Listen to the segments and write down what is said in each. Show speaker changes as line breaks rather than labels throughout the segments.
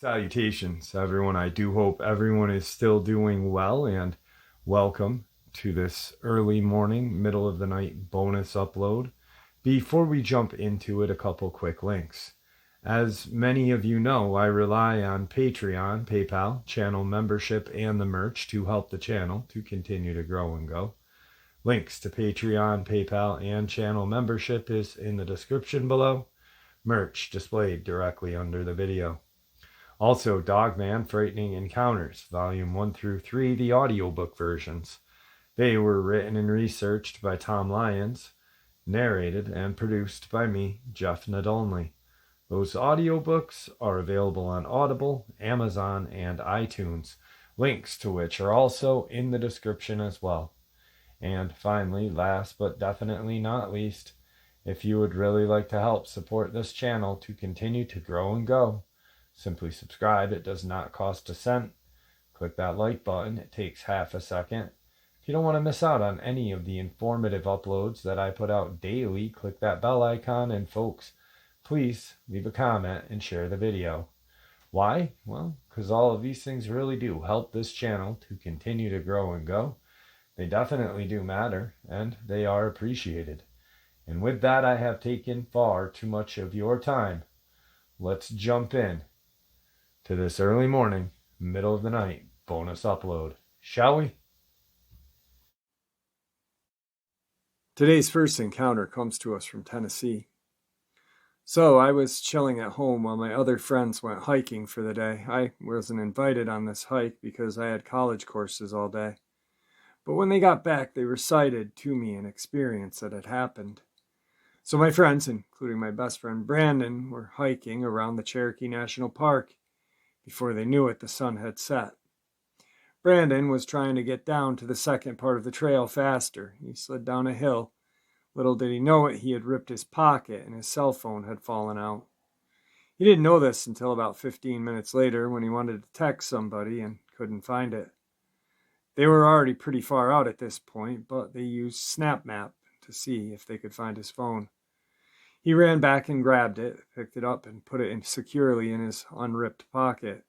Salutations, everyone. I do hope everyone is still doing well, and welcome to this early morning, middle of the night bonus upload. Before we jump into it, a couple quick links. As many of you know, I rely on Patreon, PayPal, channel membership, and the merch to help the channel to continue to grow and go. Links to Patreon, PayPal, and channel membership is in the description below. Merch displayed directly under the video. Also, Dogman Frightening Encounters, Volume 1 through 3, the audiobook versions. They were written and researched by Tom Lyons, narrated and produced by me, Jeff Nadolny. Those audiobooks are available on Audible, Amazon, and iTunes, links to which are also in the description as well. And finally, last but definitely not least, if you would really like to help support this channel to continue to grow and go, simply subscribe. It does not cost a cent. Click that like button. It takes half a second. If you don't want to miss out on any of the informative uploads that I put out daily, click that bell icon, and folks, please leave a comment and share the video. Why? Well, because all of these things really do help this channel to continue to grow and go. They definitely do matter, and they are appreciated. And with that, I have taken far too much of your time. Let's jump in to this early morning, middle of the night bonus upload, shall we? Today's first encounter comes to us from Tennessee. So I was chilling at home while my other friends went hiking for the day. I wasn't invited on this hike because I had college courses all day. But when they got back, they recited to me an experience that had happened. So my friends, including my best friend Brandon, were hiking around the Cherokee National Park. Before they knew it, the sun had set. Brandon was trying to get down to the second part of the trail faster. He slid down a hill. Little did he know it, he had ripped his pocket and his cell phone had fallen out. He didn't know this until about 15 minutes later when he wanted to text somebody and couldn't find it. They were already pretty far out at this point, but they used SnapMap to see if they could find his phone. He ran back and grabbed it, picked it up, and put it securely in his unripped pocket.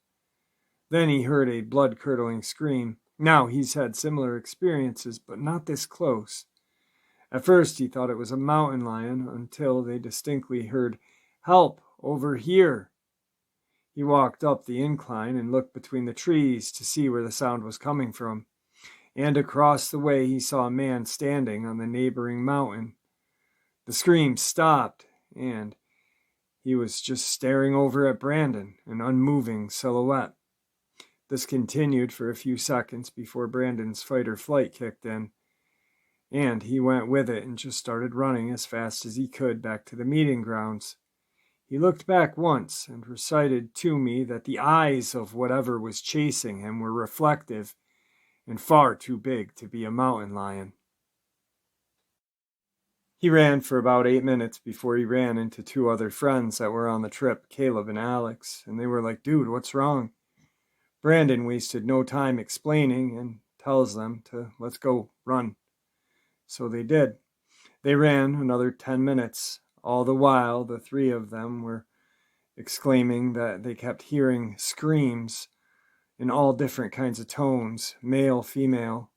Then he heard a blood-curdling scream. Now, he's had similar experiences, but not this close. At first, he thought it was a mountain lion until they distinctly heard, "Help, over here." He walked up the incline and looked between the trees to see where the sound was coming from. And across the way, he saw a man standing on the neighboring mountain. The scream stopped, and he was just staring over at Brandon, an unmoving silhouette. This continued for a few seconds before Brandon's fight or flight kicked in, and he went with it and just started running as fast as he could back to the meeting grounds. He looked back once and recited to me that the eyes of whatever was chasing him were reflective and far too big to be a mountain lion. He ran for about 8 minutes before he ran into two other friends that were on the trip, Caleb and Alex, and they were like, "Dude, what's wrong?" Brandon wasted no time explaining and tells them to let's go run. So they did. They ran another 10 minutes. All the while, the three of them were exclaiming that they kept hearing screams in all different kinds of tones, male, female.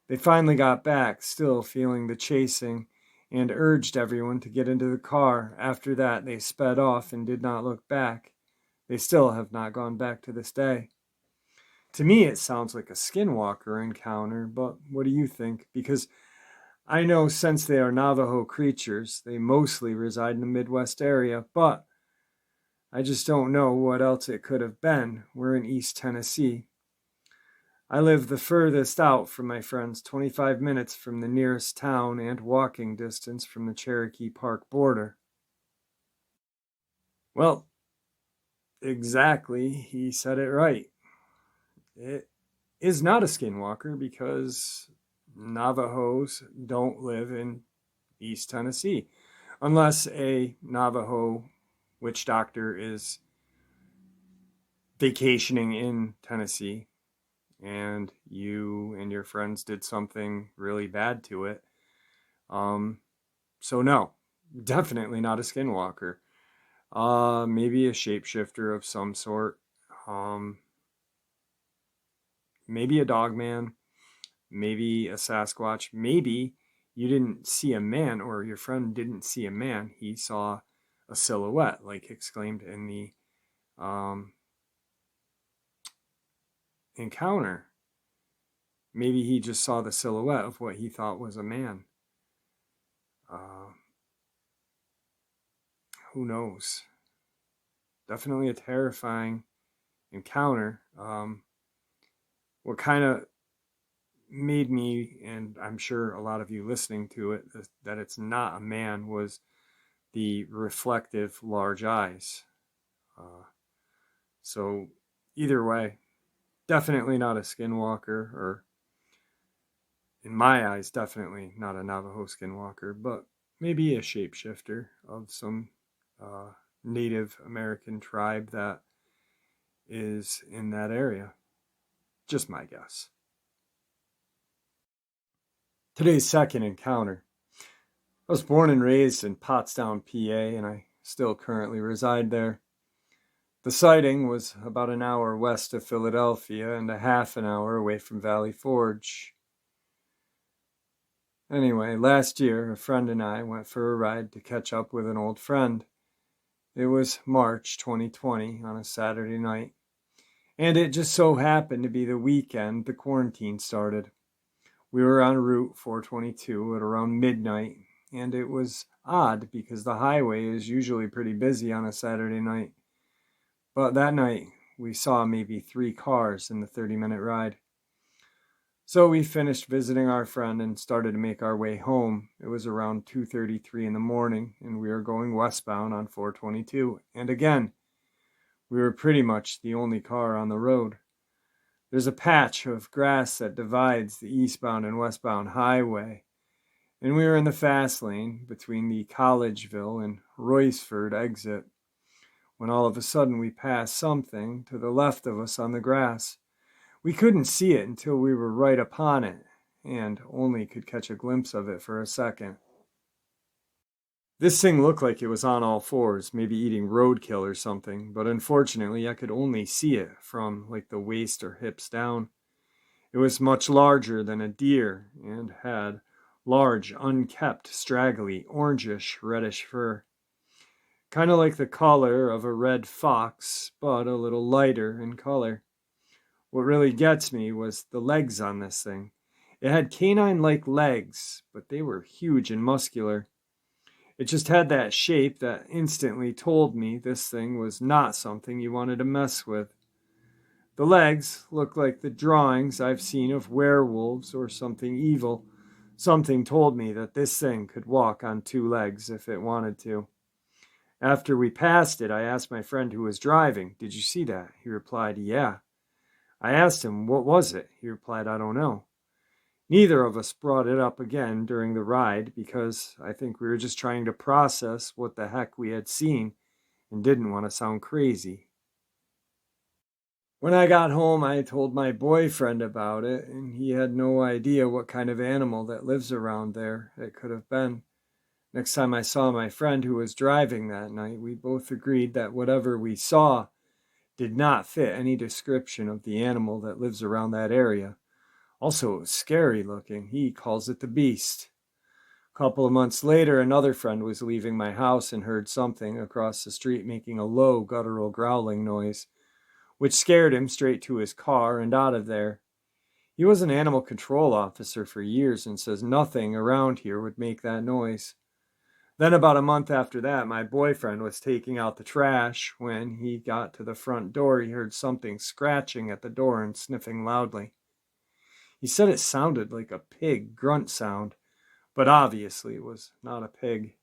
They finally got back, still feeling the chasing, and urged everyone to get into the car. After that, they sped off and did not look back. They still have not gone back to this day. To me, it sounds like a skinwalker encounter, but what do you think? Because I know since they are Navajo creatures, they mostly reside in the Midwest area, but I just don't know what else it could have been. We're in East Tennessee. I live the furthest out from my friends, 25 minutes from the nearest town and walking distance from the Cherokee Park border. Well, exactly, he said it right. It is not a skinwalker because Navajos don't live in East Tennessee unless a Navajo witch doctor is vacationing in Tennessee and you and your friends did something really bad to it. So no, definitely not a skinwalker. Maybe a shapeshifter of some sort. Maybe a dogman. Maybe a Sasquatch. Maybe you didn't see a man, or your friend didn't see a man. He saw a silhouette, like exclaimed in the encounter. Maybe he just saw the silhouette of what he thought was a man. Who knows? Definitely a terrifying encounter. What kind of made me, and I'm sure a lot of you listening to it, that it's not a man, was the reflective large eyes. So either way, definitely not a skinwalker, or in my eyes, definitely not a Navajo skinwalker, but maybe a shapeshifter of some Native American tribe that is in that area. Just my guess. Today's second encounter. I was born and raised in Pottstown, PA, and I still currently reside there. The sighting was about an hour west of Philadelphia and a half an hour away from Valley Forge. Anyway, last year, a friend and I went for a ride to catch up with an old friend. It was March 2020 on a Saturday night, and it just so happened to be the weekend the quarantine started. We were on Route 422 at around midnight, and it was odd because the highway is usually pretty busy on a Saturday night. But that night, we saw maybe 3 cars in the 30-minute ride. So we finished visiting our friend and started to make our way home. It was around 2:33 in the morning, and we were going westbound on 422. And again, we were pretty much the only car on the road. There's a patch of grass that divides the eastbound and westbound highway, and we were in the fast lane between the Collegeville and Royceford exit, when all of a sudden we passed something to the left of us on the grass. We couldn't see it until we were right upon it, and only could catch a glimpse of it for a second. This thing looked like it was on all fours, maybe eating roadkill or something, but unfortunately I could only see it from like the waist or hips down. It was much larger than a deer and had large, unkept, straggly, orangish, reddish fur. Kind of like the color of a red fox, but a little lighter in color. What really gets me was the legs on this thing. It had canine-like legs, but they were huge and muscular. It just had that shape that instantly told me this thing was not something you wanted to mess with. The legs looked like the drawings I've seen of werewolves or something evil. Something told me that this thing could walk on 2 legs if it wanted to. After we passed it, I asked my friend who was driving, "Did you see that?" He replied, "Yeah." I asked him, "What was it?" He replied, "I don't know." Neither of us brought it up again during the ride because I think we were just trying to process what the heck we had seen and didn't want to sound crazy. When I got home, I told my boyfriend about it, and he had no idea what kind of animal that lives around there it could have been. Next time I saw my friend who was driving that night, we both agreed that whatever we saw did not fit any description of the animal that lives around that area. Also, it was scary looking. He calls it the beast. A couple of months later, another friend was leaving my house and heard something across the street making a low, guttural growling noise, which scared him straight to his car and out of there. He was an animal control officer for years and says nothing around here would make that noise. Then about a month after that, my boyfriend was taking out the trash. When he got to the front door, he heard something scratching at the door and sniffing loudly. He said it sounded like a pig grunt sound, but obviously it was not a pig.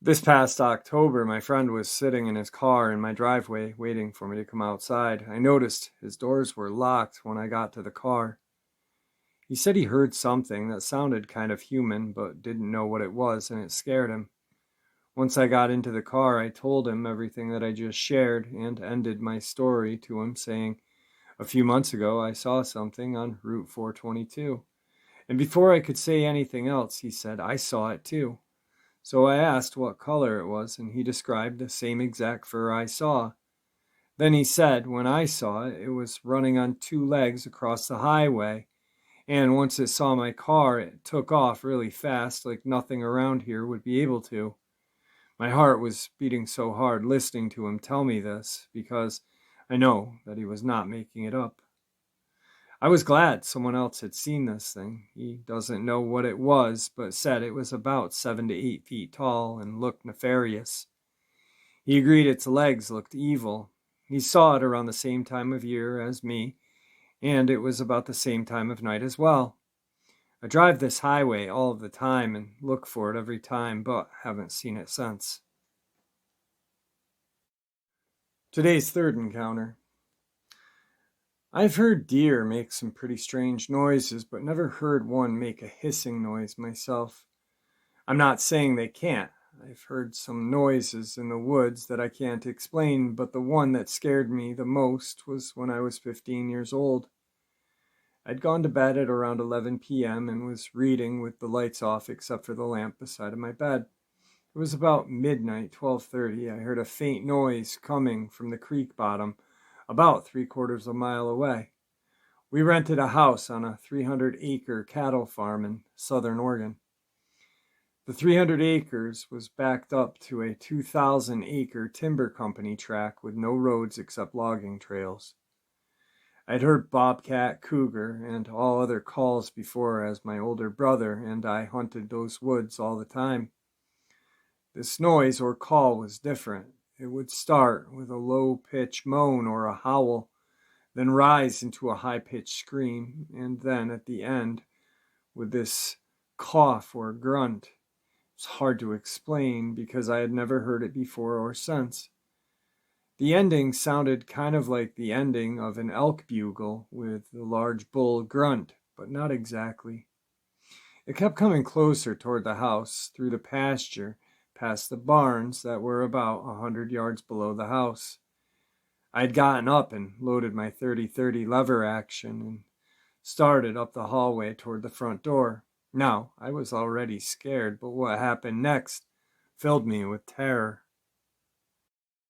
This past October, my friend was sitting in his car in my driveway waiting for me to come outside. I noticed his doors were locked when I got to the car. He said he heard something that sounded kind of human, but didn't know what it was, and it scared him. Once I got into the car, I told him everything that I just shared and ended my story to him, saying, "A few months ago, I saw something on Route 422. And before I could say anything else, he said, "I saw it too." So I asked what color it was, and he described the same exact fur I saw. Then he said, when I saw it, it was running on two legs across the highway, and once it saw my car, it took off really fast, like nothing around here would be able to. My heart was beating so hard listening to him tell me this, because I know that he was not making it up. I was glad someone else had seen this thing. He doesn't know what it was, but said it was about 7 to 8 feet tall and looked nefarious. He agreed its legs looked evil. He saw it around the same time of year as me, and it was about the same time of night as well. I drive this highway all of the time and look for it every time, but haven't seen it since. Today's third encounter. I've heard deer make some pretty strange noises, but never heard one make a hissing noise myself. I'm not saying they can't. I've heard some noises in the woods that I can't explain, but the one that scared me the most was when I was 15 years old. I'd gone to bed at around 11 p.m. and was reading with the lights off except for the lamp beside of my bed. It was about midnight, 12:30. I heard a faint noise coming from the creek bottom, about 3/4 of a mile away. We rented a house on a 300-acre cattle farm in southern Oregon. The 300 acres was backed up to a 2,000-acre timber company tract with no roads except logging trails. I'd heard bobcat, cougar, and all other calls before as my older brother and I hunted those woods all the time. This noise or call was different. It would start with a low-pitched moan or a howl, then rise into a high-pitched scream, and then at the end with this cough or grunt. It's hard to explain because I had never heard it before or since. The ending sounded kind of like the ending of an elk bugle with the large bull grunt, but not exactly. It kept coming closer toward the house, through the pasture, past the barns that were about 100 yards below the house. I'd gotten up and loaded my 30-30 lever action and started up the hallway toward the front door. Now, I was already scared, but what happened next filled me with terror.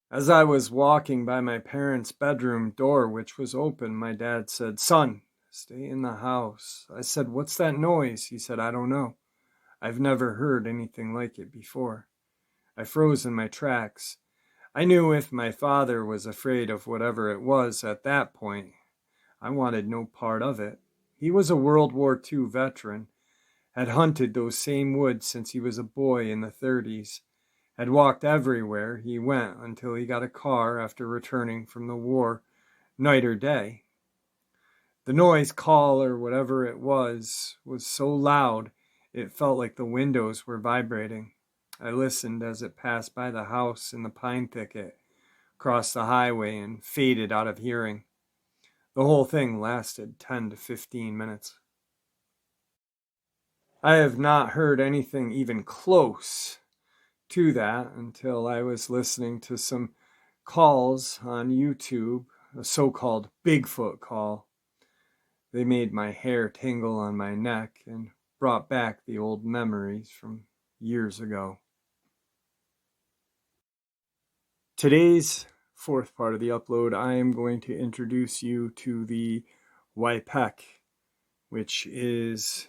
As I was walking by my parents' bedroom door, which was open, my dad said, "Son, stay in the house." I said, "What's that noise?" He said, "I don't know. I've never heard anything like it before." I froze in my tracks. I knew if my father was afraid of whatever it was at that point, I wanted no part of it. He was a World War II veteran, had hunted those same woods since he was a boy in the 30s, had walked everywhere he went until he got a car after returning from the war, night or day. The noise, call, or whatever it was so loud it felt like the windows were vibrating. I listened as it passed by the house in the pine thicket, crossed the highway, and faded out of hearing. The whole thing lasted 10 to 15 minutes. I have not heard anything even close to that until I was listening to some calls on YouTube, a so-called Bigfoot call. They made my hair tingle on my neck and brought back the old memories from years ago. Today's fourth part of the upload, I am going to introduce you to the Waipek, which is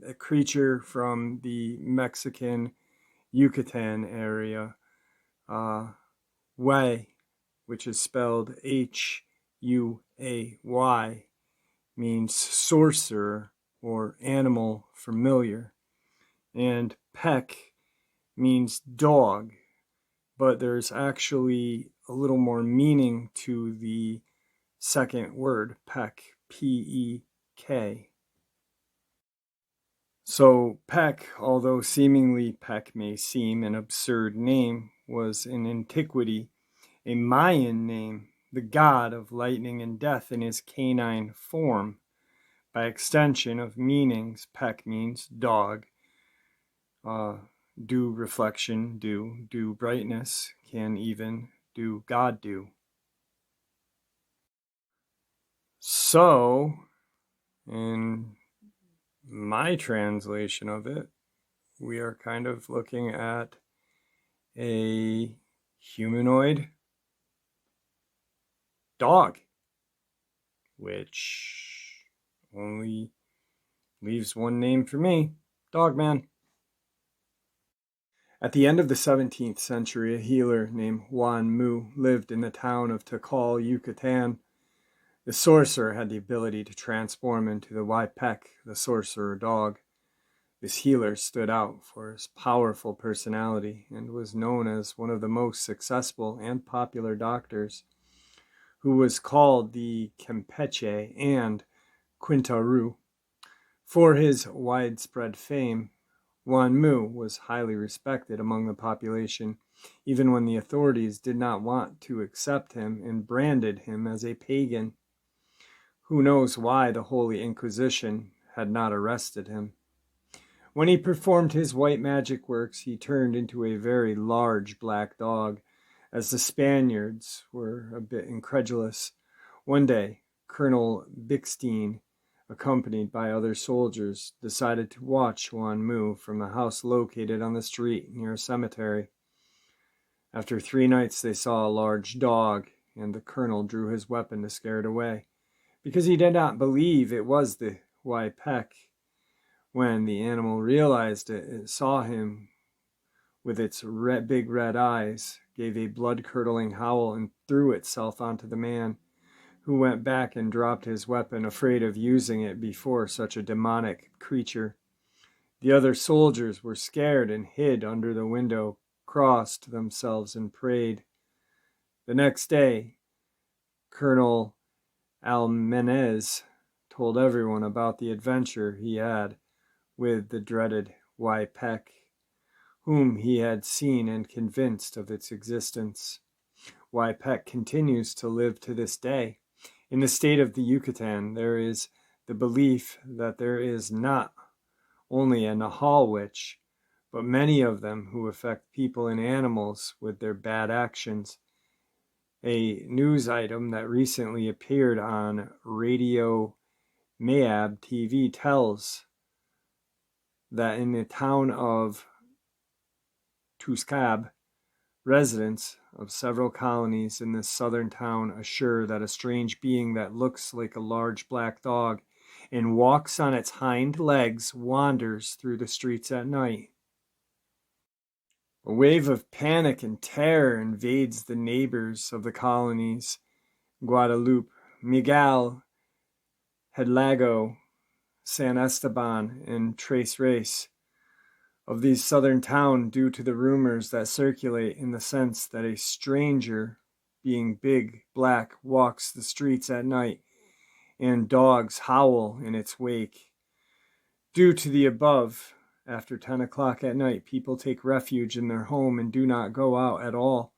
a creature from the Mexican Yucatan area. Way, which is spelled Huay, means sorcerer or animal familiar. And Peck means dog, but there's actually a little more meaning to the second word, Peck, P-E-K. So Peck, although seemingly Peck may seem an absurd name, was in antiquity a Mayan name, the god of lightning and death in his canine form. By extension of meanings, Peck means dog. Do reflection, do brightness, can even do God do. So, in my translation of it, we are kind of looking at a humanoid dog, which only leaves one name for me, Dogman. At the end of the 17th century, a healer named Juan Mu lived in the town of Tikal, Yucatan. The sorcerer had the ability to transform into the Waipek, the sorcerer dog. This healer stood out for his powerful personality and was known as one of the most successful and popular doctors, who was called the Campeche and Quintaru. For his widespread fame, Juan Mu was highly respected among the population, even when the authorities did not want to accept him and branded him as a pagan. Who knows why the Holy Inquisition had not arrested him? When he performed his white magic works, he turned into a very large black dog. As the Spaniards were a bit incredulous, one day Colonel Bixstein, accompanied by other soldiers, decided to watch Juan Mu from a house located on the street near a cemetery. After 3 nights, they saw a large dog, and the colonel drew his weapon to scare it away, because he did not believe it was the Waipek. When the animal realized it, it saw him with its big red eyes, gave a blood-curdling howl, and threw itself onto the man, who went back and dropped his weapon, afraid of using it before such a demonic creature. The other soldiers were scared and hid under the window, crossed themselves, and prayed. The next day, Colonel Almenez told everyone about the adventure he had with the dreaded Waipek, whom he had seen and convinced of its existence. Waipek continues to live to this day. In the state of the Yucatan, there is the belief that there is not only a Nahal witch, but many of them who affect people and animals with their bad actions. A news item that recently appeared on Radio Mayab TV tells that in the town of Tuskab, residents of several colonies in this southern town assure that a strange being that looks like a large black dog and walks on its hind legs wanders through the streets at night. A wave of panic and terror invades the neighbors of the colonies: Guadalupe, Miguel, Hedlago, San Esteban, and Tres Reyes of these southern towns, due to the rumors that circulate in the sense that a stranger, being big, black, walks the streets at night, and dogs howl in its wake. Due to the above, after 10 o'clock at night, people take refuge in their home and do not go out at all,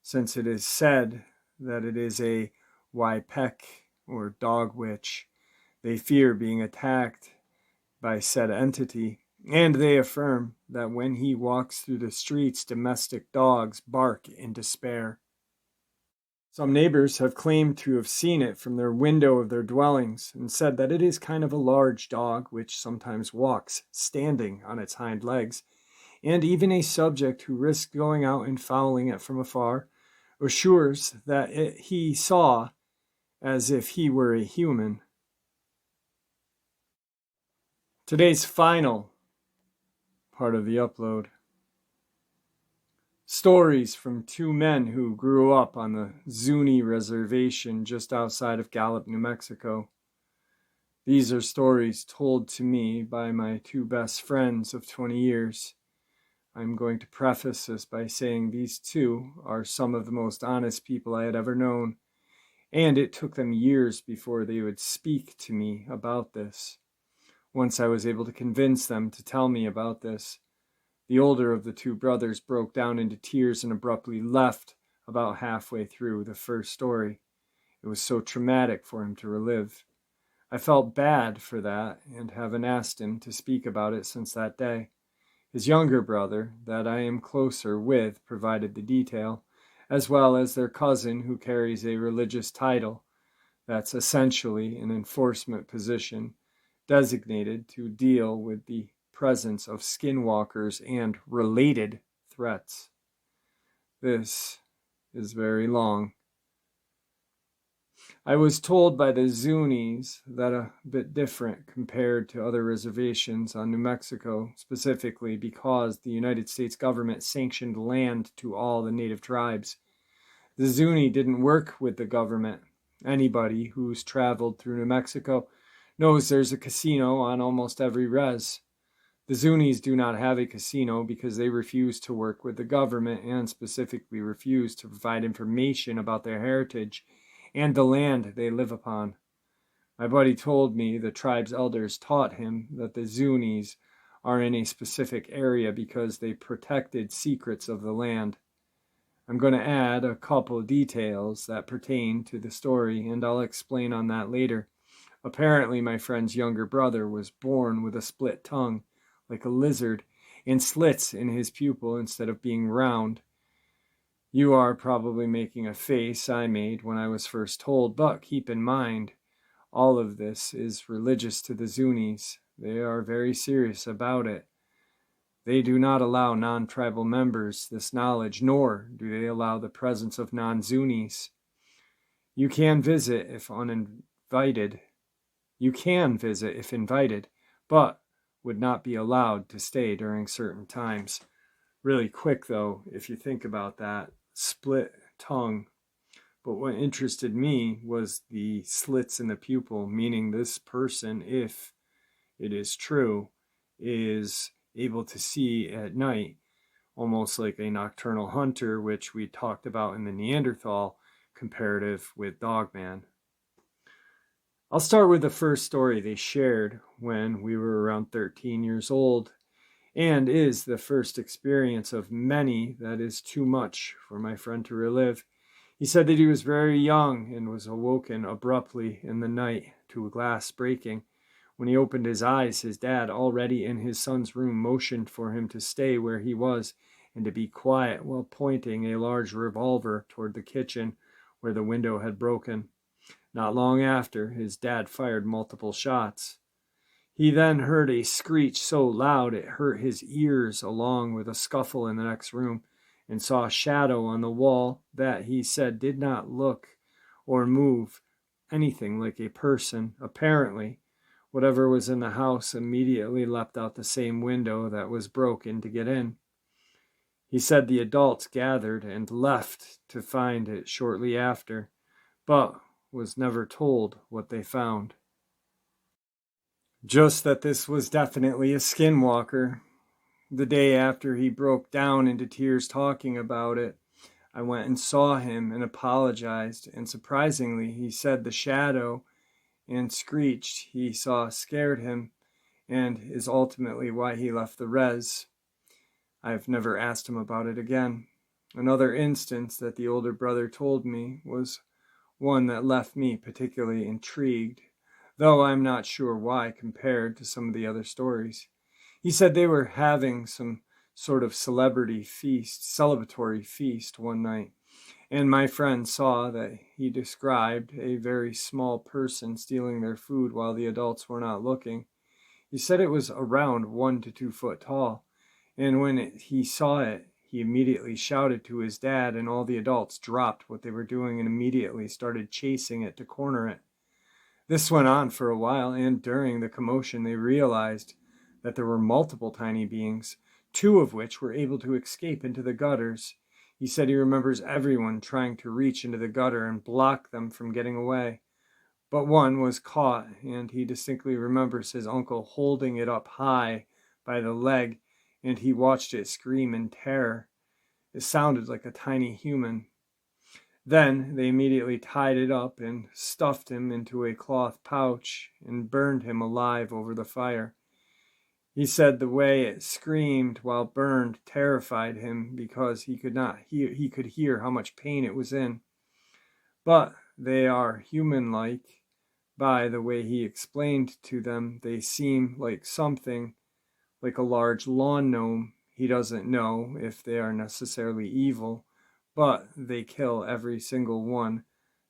since it is said that it is a Waipek, or dog witch. They fear being attacked by said entity, and they affirm that when he walks through the streets, domestic dogs bark in despair. Some neighbors have claimed to have seen it from their window of their dwellings and said that it is kind of a large dog which sometimes walks standing on its hind legs, and even a subject who risks going out and fouling it from afar assures that he saw as if he were a human. Today's final part of the upload. Stories from 2 men who grew up on the Zuni reservation just outside of Gallup, New Mexico. These are stories told to me by my 2 best friends of 20 years. I'm going to preface this by saying these 2 are some of the most honest people I had ever known, and it took them years before they would speak to me about this. Once I was able to convince them to tell me about this, the older of the 2 brothers broke down into tears and abruptly left about halfway through the first story. It was so traumatic for him to relive. I felt bad for that and haven't asked him to speak about it since that day. His younger brother, that I am closer with, provided the detail, as well as their cousin who carries a religious title that's essentially an enforcement position, designated to deal with the presence of skinwalkers and related threats. This is very long. I was told by the Zunis that a bit different compared to other reservations on New Mexico, specifically because the United States government sanctioned land to all the native tribes. The Zuni didn't work with the government. Anybody who's traveled through New Mexico knows there's a casino on almost every res. The Zunis do not have a casino because they refuse to work with the government and specifically refuse to provide information about their heritage and the land they live upon. My buddy told me the tribe's elders taught him that the Zunis are in a specific area because they protected secrets of the land. I'm going to add a couple details that pertain to the story, and I'll explain on that later. Apparently, my friend's younger brother was born with a split tongue, like a lizard, and slits in his pupil instead of being round. You are probably making a face I made when I was first told, but keep in mind, all of this is religious to the Zunis. They are very serious about it. They do not allow non-tribal members this knowledge, nor do they allow the presence of non-Zunis. You can visit if invited, but would not be allowed to stay during certain times. Really quick though, if you think about that, split tongue. But what interested me was the slits in the pupil, meaning this person, if it is true, is able to see at night, almost like a nocturnal hunter, which we talked about in the Neanderthal comparative with Dogman. I'll start with the first story they shared when we were around 13 years old, and is the first experience of many that is too much for my friend to relive. He said that he was very young and was awoken abruptly in the night to a glass breaking. When he opened his eyes, his dad, already in his son's room, motioned for him to stay where he was and to be quiet while pointing a large revolver toward the kitchen where the window had broken. Not long after, his dad fired multiple shots. He then heard a screech so loud it hurt his ears, along with a scuffle in the next room, and saw a shadow on the wall that, he said, did not look or move anything like a person. Apparently, whatever was in the house immediately leapt out the same window that was broken to get in. He said the adults gathered and left to find it shortly after, but was never told what they found. Just that this was definitely a skinwalker. The day after he broke down into tears talking about it, I went and saw him and apologized, and surprisingly, he said the shadow and screeched he saw scared him and is ultimately why he left the res. I've never asked him about it again. Another instance that the older brother told me was one that left me particularly intrigued, though I'm not sure why compared to some of the other stories. He said they were having some sort of celebratory feast one night, and my friend saw that he described a very small person stealing their food while the adults were not looking. He said it was around 1 to 2 foot tall, and when he saw it, he immediately shouted to his dad, and all the adults dropped what they were doing and immediately started chasing it to corner it. This went on for a while, and during the commotion they realized that there were multiple tiny beings, 2 of which were able to escape into the gutters. He said he remembers everyone trying to reach into the gutter and block them from getting away. But one was caught, and he distinctly remembers his uncle holding it up high by the leg, and he watched it scream in terror. It sounded like a tiny human. Then they immediately tied it up and stuffed him into a cloth pouch and burned him alive over the fire. He said the way it screamed while burned terrified him because he could hear how much pain it was in. But they are human-like. By the way he explained to them, they seem like something like a large lawn gnome. He doesn't know if they are necessarily evil, but they kill every single one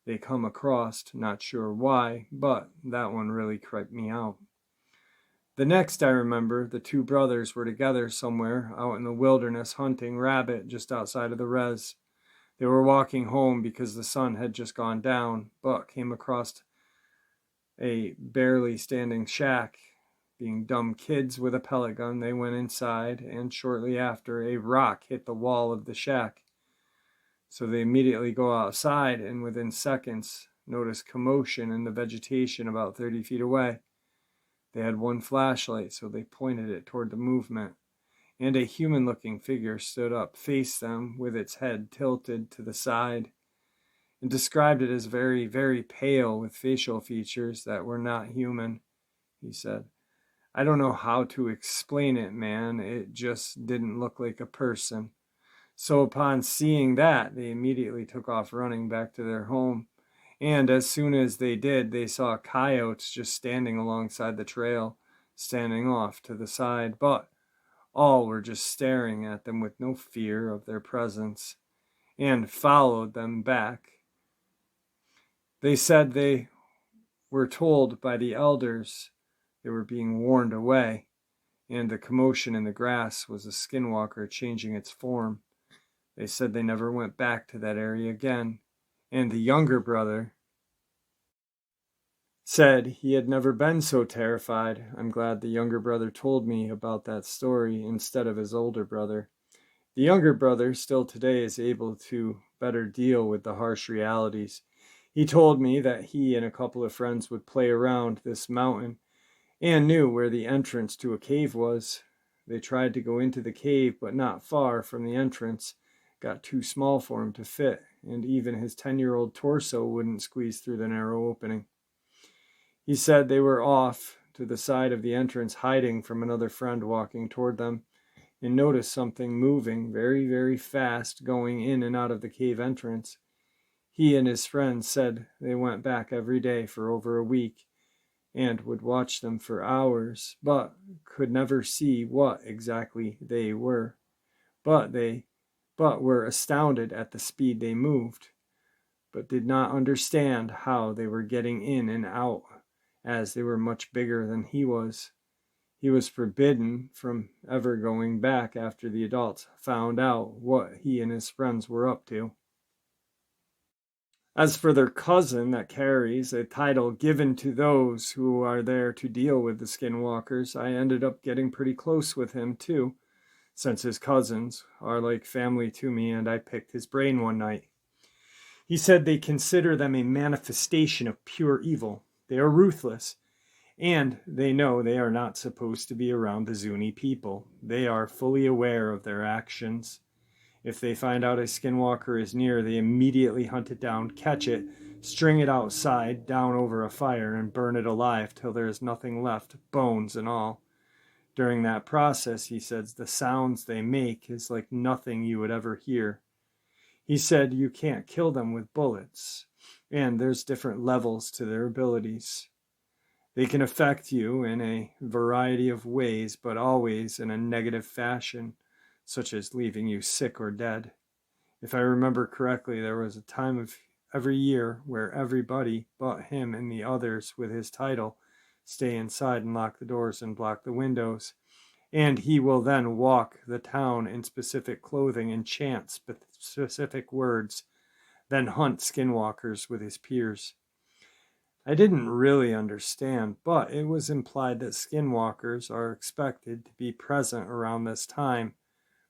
they come across. Not sure why, but that one really creeped me out. The next I remember, the two brothers were together somewhere out in the wilderness hunting rabbit just outside of the res. They were walking home because the sun had just gone down, but came across a barely standing shack. Being dumb kids with a pellet gun, they went inside, and shortly after, a rock hit the wall of the shack. So they immediately go outside, and within seconds, notice commotion in the vegetation about 30 feet away. They had one flashlight, so they pointed it toward the movement, and a human-looking figure stood up, faced them with its head tilted to the side, and described it as very, very pale with facial features that were not human, he said. I don't know how to explain it, man. It just didn't look like a person. So upon seeing that, they immediately took off running back to their home. And as soon as they did, they saw coyotes just standing alongside the trail, standing off to the side. But all were just staring at them with no fear of their presence, and followed them back. They said they were told by the elders they were being warned away, and the commotion in the grass was a skinwalker changing its form. They said they never went back to that area again, and the younger brother said he had never been so terrified. I'm glad the younger brother told me about that story instead of his older brother. The younger brother still today is able to better deal with the harsh realities. He told me that he and a couple of friends would play around this mountain and knew where the entrance to a cave was. They tried to go into the cave, but not far from the entrance. Got too small for him to fit, and even his 10-year-old torso wouldn't squeeze through the narrow opening. He said they were off to the side of the entrance, hiding from another friend walking toward them, and noticed something moving very, very fast going in and out of the cave entrance. He and his friends said they went back every day for over a week and would watch them for hours, but could never see what exactly they were. But were astounded at the speed they moved, but did not understand how they were getting in and out, as they were much bigger than he was. He was forbidden from ever going back after the adults found out what he and his friends were up to. As for their cousin that carries a title given to those who are there to deal with the skinwalkers, I ended up getting pretty close with him too, since his cousins are like family to me, and I picked his brain one night. He said they consider them a manifestation of pure evil. They are ruthless, and they know they are not supposed to be around the Zuni people. They are fully aware of their actions. If they find out a skinwalker is near, they immediately hunt it down, catch it, string it outside, down over a fire, and burn it alive till there is nothing left, bones and all. During that process, he says, the sounds they make is like nothing you would ever hear. He said you can't kill them with bullets, and there's different levels to their abilities. They can affect you in a variety of ways, but always in a negative fashion, such as leaving you sick or dead. If I remember correctly, there was a time of every year where everybody but him and the others with his title stay inside and lock the doors and block the windows, and he will then walk the town in specific clothing and chant specific words, then hunt skinwalkers with his peers. I didn't really understand, but it was implied that skinwalkers are expected to be present around this time,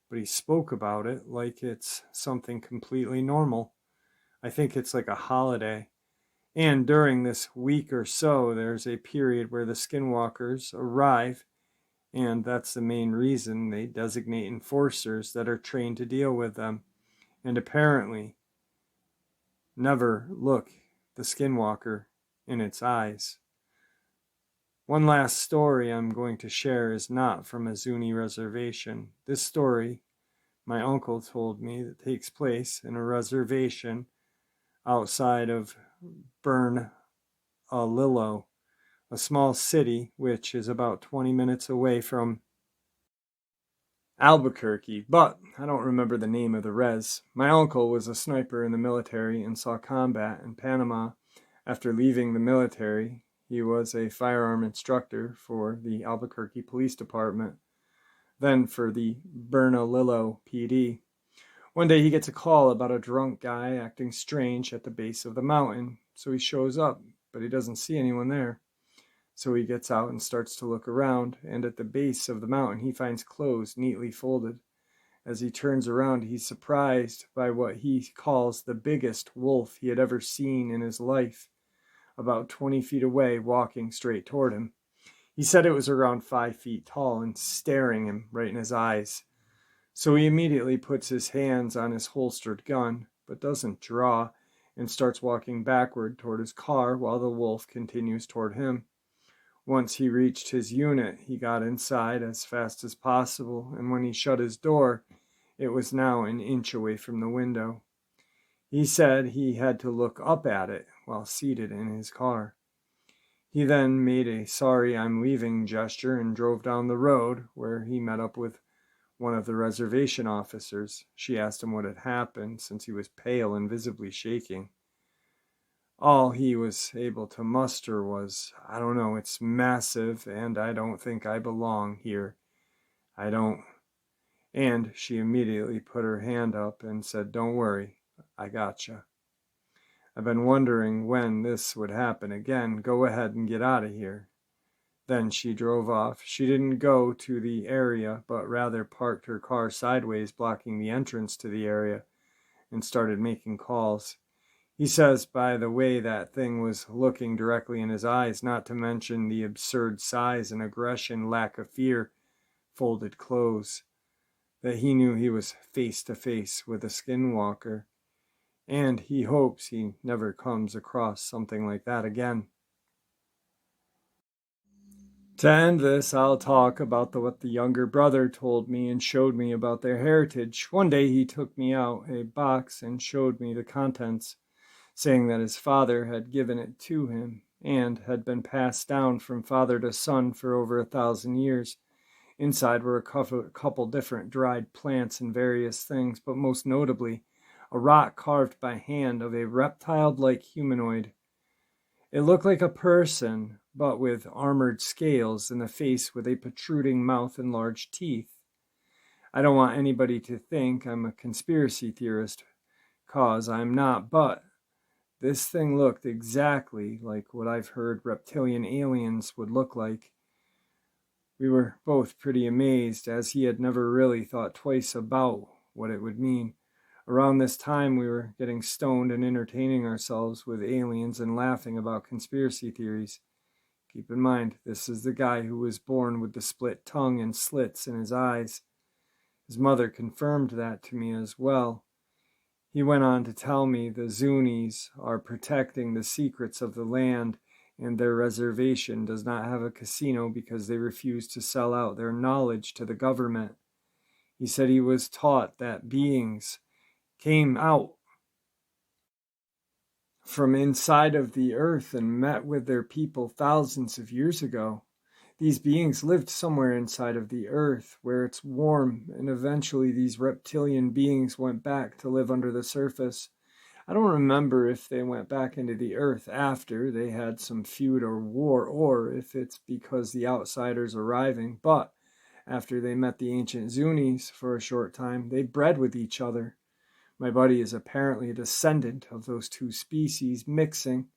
but he spoke about it like it's something completely normal. I think it's like a holiday. And during this week or so, there's a period where the skinwalkers arrive, and that's the main reason they designate enforcers that are trained to deal with them, and apparently never look the skinwalker in its eyes. One last story I'm going to share is not from a Zuni reservation. This story, my uncle told me, that takes place in a reservation outside of Bernalillo, a small city which is about 20 minutes away from Albuquerque, but I don't remember the name of the res. My uncle was a sniper in the military and saw combat in Panama. After leaving the military, he was a firearm instructor for the Albuquerque Police Department, then for the Bernalillo PD. One day he gets a call about a drunk guy acting strange at the base of the mountain, so he shows up, but he doesn't see anyone there. So he gets out and starts to look around, and at the base of the mountain he finds clothes neatly folded. As he turns around, he's surprised by what he calls the biggest wolf he had ever seen in his life, about 20 feet away, walking straight toward him. He said it was around 5 feet tall and staring him right in his eyes. So he immediately puts his hands on his holstered gun, but doesn't draw, and starts walking backward toward his car while the wolf continues toward him. Once he reached his unit, he got inside as fast as possible, and when he shut his door, it was now an inch away from the window. He said he had to look up at it while seated in his car. He then made a sorry I'm leaving gesture and drove down the road, where he met up with one of the reservation officers. She asked him what had happened, since he was pale and visibly shaking. All he was able to muster was, "I don't know, it's massive, and I don't think I belong here. I don't." And she immediately put her hand up and said, "Don't worry, I gotcha. I've been wondering when this would happen again. Go ahead and get out of here." Then she drove off. She didn't go to the area, but rather parked her car sideways, blocking the entrance to the area, and started making calls. He says by the way that thing was looking directly in his eyes, not to mention the absurd size and aggression, lack of fear, folded clothes, that he knew he was face to face with a skinwalker, and he hopes he never comes across something like that again. To end this, I'll talk about what the younger brother told me and showed me about their heritage. One day he took me out a box and showed me the contents, saying that his father had given it to him and had been passed down from father to son for over 1,000 years. Inside were a couple different dried plants and various things, but most notably, a rock carved by hand of a reptile-like humanoid. It looked like a person, but with armored scales and a face with a protruding mouth and large teeth. I don't want anybody to think I'm a conspiracy theorist, cause I'm not, but this thing looked exactly like what I've heard reptilian aliens would look like. We were both pretty amazed, as he had never really thought twice about what it would mean. Around this time, we were getting stoned and entertaining ourselves with aliens and laughing about conspiracy theories. Keep in mind, this is the guy who was born with the split tongue and slits in his eyes. His mother confirmed that to me as well. He went on to tell me the Zunis are protecting the secrets of the land, and their reservation does not have a casino because they refuse to sell out their knowledge to the government. He said he was taught that beings came out from inside of the earth and met with their people thousands of years ago. These beings lived somewhere inside of the earth where it's warm, and eventually these reptilian beings went back to live under the surface. I don't remember if they went back into the earth after they had some feud or war, or if it's because the outsiders arriving, but after they met the ancient Zunis for a short time, they bred with each other. My buddy is apparently a descendant of those two species mixing,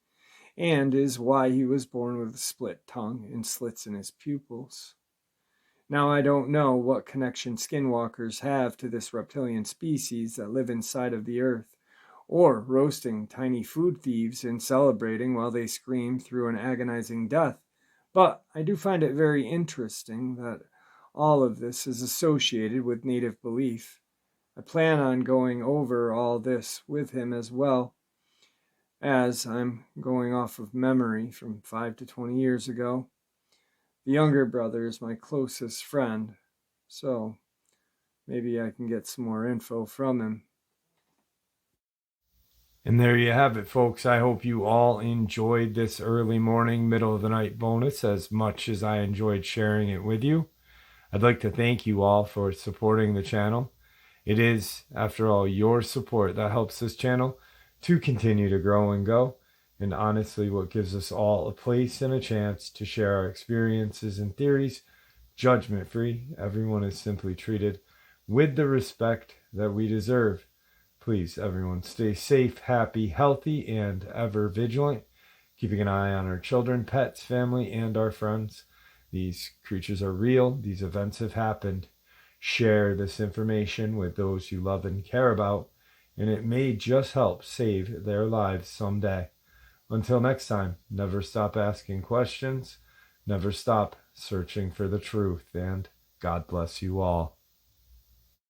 and is why he was born with a split tongue and slits in his pupils. Now, I don't know what connection skinwalkers have to this reptilian species that live inside of the earth, or roasting tiny food thieves and celebrating while they scream through an agonizing death, but I do find it very interesting that all of this is associated with native belief. I plan on going over all this with him as well, as I'm going off of memory from 5 to 20 years ago. The younger brother is my closest friend, so maybe I can get some more info from him. And there you have it, folks. I hope you all enjoyed this early morning, middle of the night bonus as much as I enjoyed sharing it with you. I'd like to thank you all for supporting the channel. It is, after all, your support that helps this channel to continue to grow and go. and honestly what gives us all a place and a chance to share our experiences and theories, judgment-free. Everyone is simply treated with the respect that we deserve. Please, everyone, stay safe, happy, healthy, and ever vigilant, keeping an eye on our children, pets, family, and our friends. These creatures are real. These events have happened. Share this information with those you love and care about, and it may just help save their lives someday. Until next time, never stop asking questions, never stop searching for the truth, and God bless you all.